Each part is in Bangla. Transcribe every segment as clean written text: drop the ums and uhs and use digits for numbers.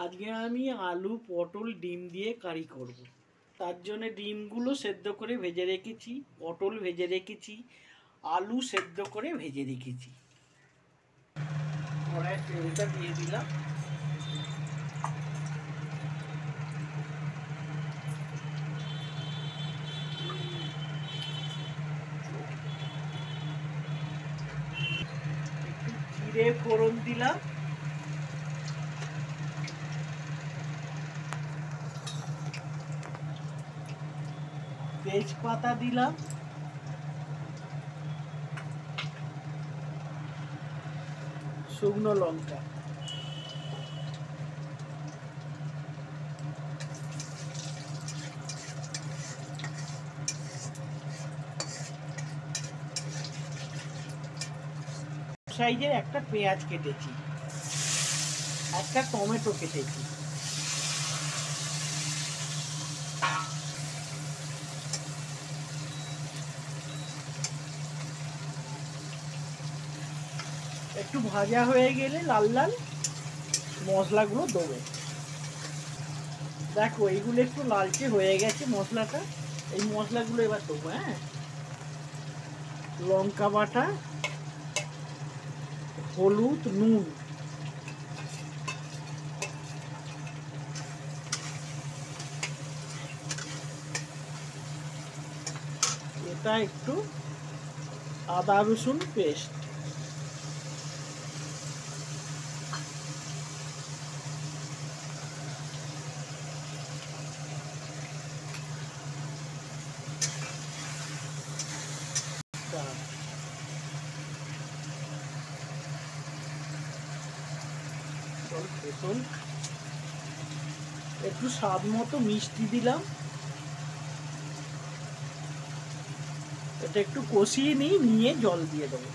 আজকে আমি আলু পটল ডিম দিয়ে কারি করব। তার জন্য ডিমগুলো সেদ্ধ করে ভেজে রেখেছি, পটল ভেজে রেখেছি, আলু সেদ্ধ করে ভেজে রেখেছি। কড়াইয়ে তেলটা দিয়ে দিলাম। একটু জিরে ফোড়ন দিলাম, তেজপাতা দিলাম, শুকনো লঙ্কা, সাইজের একটা পেঁয়াজ কেটেছি, একটা টমেটো কেটেছি, একটু ভাজা হয়ে গেলে লাল লাল মশলাগুলো দেবো। দেখো এইগুলো একটু লালচে হয়ে গেছে মশলাটা, এই মশলাগুলো এবার দেবো। হ্যাঁ, লঙ্কা বাটা, হলুদ, নুন, এটা একটু আদা রসুন পেস্ট, একটু স্বাদ মতো মিষ্টি দিলাম। এটা একটু কষিয়ে নিয়ে জল দিয়ে দেবো।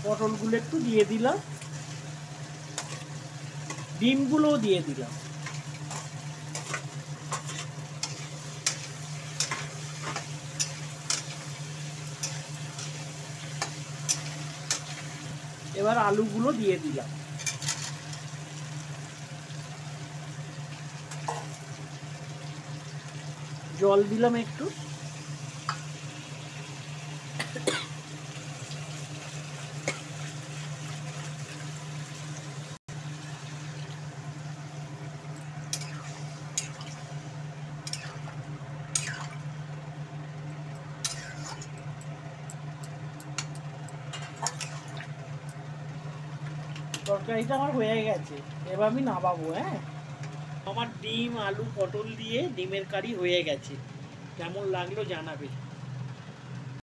পটলগুলো একটু দিয়ে দিলাম, ডিমগুলোও দিয়ে দিলাম। এবার আলুগুলো দিয়ে দিলাম, জল দিলাম একটু। তরকারিটা আমার হয়ে গেছে, এবার আমি নামাবো। হ্যাঁ, আমার ডিম আলু পটল দিয়ে ডিমের কারি হয়ে গেছে। কেমন লাগলো জানাবে।